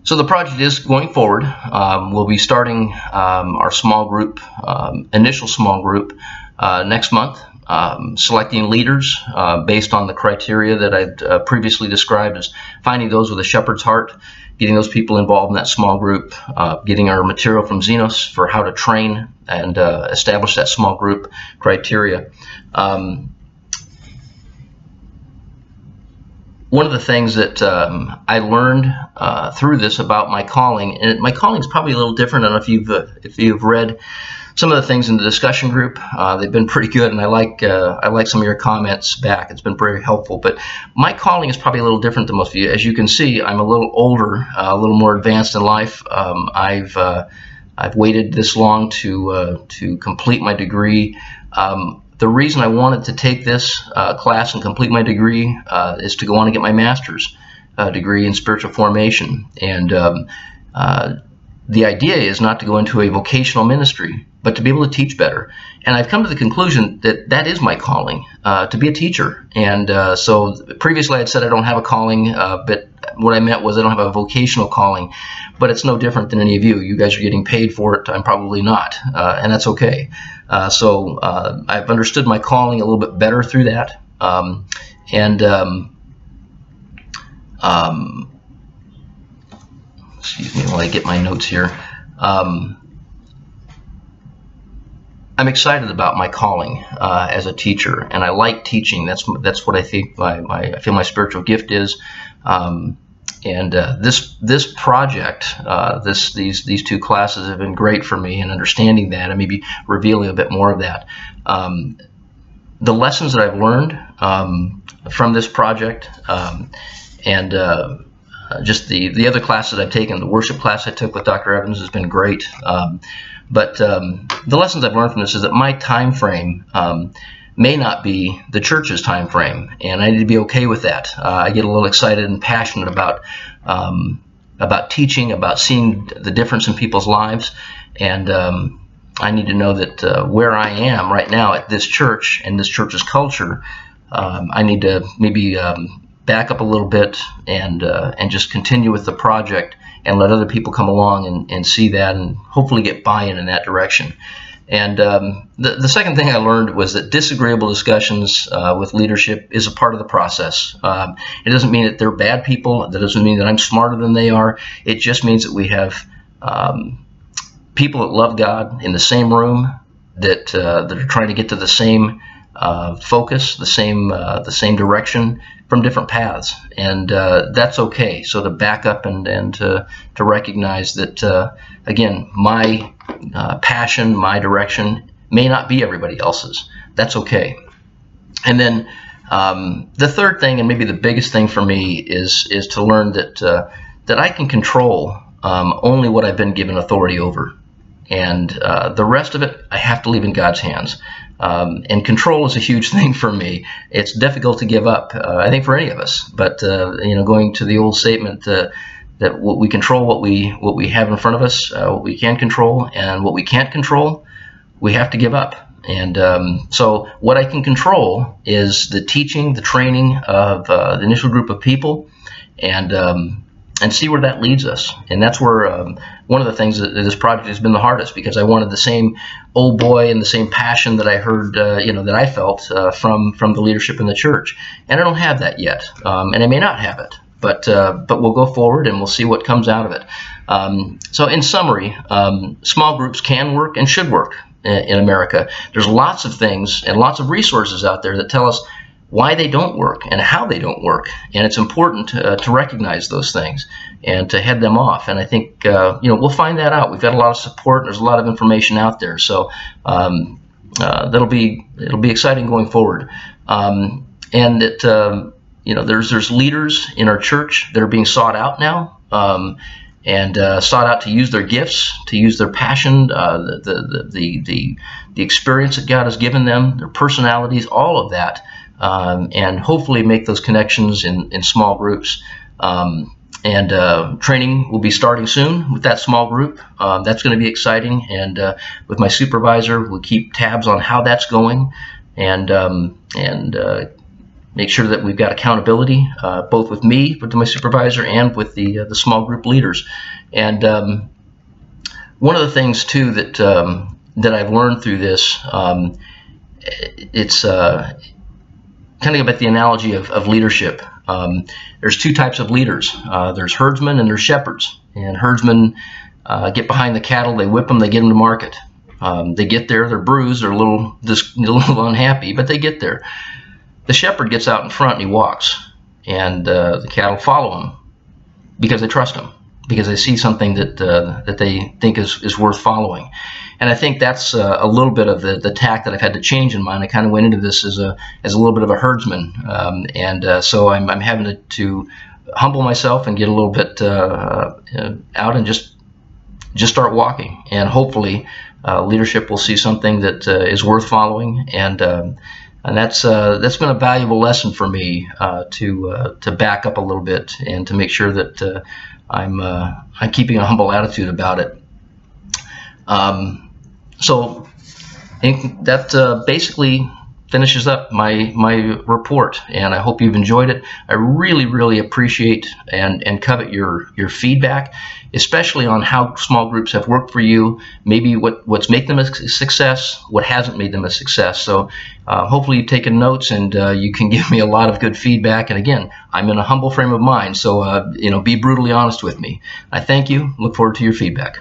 So the project is going forward. We'll be starting our small group, initial small group, next month, selecting leaders based on the criteria that I'd previously described as finding those with a shepherd's heart, getting those people involved in that small group, getting our material from Zenos for how to train and establish that small group criteria. One of the things that I learned through this about my calling, and my calling is probably a little different. I don't know if you've read some of the things in the discussion group. They've been pretty good, and I like some of your comments back. It's been very helpful. But my calling is probably a little different than most of you. As you can see, I'm a little older, a little more advanced in life. I've waited this long to complete my degree. The reason I wanted to take this class and complete my degree is to go on and get my master's degree in spiritual formation. And the idea is not to go into a vocational ministry, but to be able to teach better. And I've come to the conclusion that that is my calling, to be a teacher. And so previously I had said I don't have a calling, but what I meant was I don't have a vocational calling. But it's no different than any of you. You guys are getting paid for it. I'm probably not, and that's okay. So I've understood my calling a little bit better through that. Excuse me while I get my notes here. I'm excited about my calling as a teacher, and I like teaching. That's what I think I feel my spiritual gift is. This project, these two classes have been great for me in understanding that and maybe revealing a bit more of that. The lessons that I've learned from this project just the other classes I've taken, the worship class I took with Dr. Evans has been great. But the lessons I've learned from this is that my time frame may not be the church's time frame, and I need to be okay with that. I get a little excited and passionate about teaching, about seeing the difference in people's lives, and I need to know that where I am right now at this church and this church's culture, I need to maybe back up a little bit and just continue with the project and let other people come along and see that and hopefully get buy-in in that direction. And the second thing I learned was that disagreeable discussions with leadership is a part of the process. It doesn't mean that they're bad people. That doesn't mean that I'm smarter than they are. It just means that we have people that love God in the same room that are trying to get to the same focus, the same direction from different paths, and that's okay. So to back up and to recognize that again, my passion, my direction may not be everybody else's. That's okay. And then the third thing, and maybe the biggest thing for me, is to learn that I can control only what I've been given authority over, and the rest of it I have to leave in God's hands. And control is a huge thing for me. It's difficult to give up, I think, for any of us. But going to the old statement that we control what we have in front of us, what we can control, and what we can't control, we have to give up. And so what I can control is the teaching, the training of the initial group of people, and see where that leads us. And that's where one of the things that this project has been the hardest, because I wanted the same old boy and the same passion that I heard, that I felt from the leadership in the church. And I don't have that yet, and I may not have it. But we'll go forward and we'll see what comes out of it. So in summary, small groups can work and should work in America. There's lots of things and lots of resources out there that tell us why they don't work and how they don't work, and it's important to recognize those things and to head them off. And I think we'll find that out. We've got a lot of support. There's a lot of information out there, so it'll be exciting going forward. And there's leaders in our church that are being sought out now, and sought out to use their gifts, to use their passion, the experience that God has given them, their personalities, all of that. And hopefully make those connections in small groups. Training will be starting soon with that small group. That's going to be exciting. And with my supervisor, we'll keep tabs on how that's going, and make sure that we've got accountability, both with me, with my supervisor, and with the small group leaders. And one of the things too that that I've learned through this, it's kind of about the analogy of leadership. There's two types of leaders. There's herdsmen and there's shepherds. And herdsmen get behind the cattle, they whip them, they get them to market. They get there, they're bruised, they're a little unhappy, but they get there. The shepherd gets out in front and he walks, and the cattle follow him because they trust him, because they see something that that they think is worth following. And I think that's a little bit of the tack that I've had to change in mind. I kind of went into this as a little bit of a herdsman, so I'm having to humble myself and get a little bit out and just start walking, and hopefully leadership will see something that is worth following, and that's been a valuable lesson for me, to back up a little bit and to make sure that I'm keeping a humble attitude about it. So I think that basically finishes up my report, and I hope you've enjoyed it. I really appreciate and covet your feedback, especially on how small groups have worked for you, maybe what's made them a success, what hasn't made them a success. So hopefully you've taken notes, and you can give me a lot of good feedback. And again, I'm in a humble frame of mind, so be brutally honest with me. I thank you. Look forward to your feedback.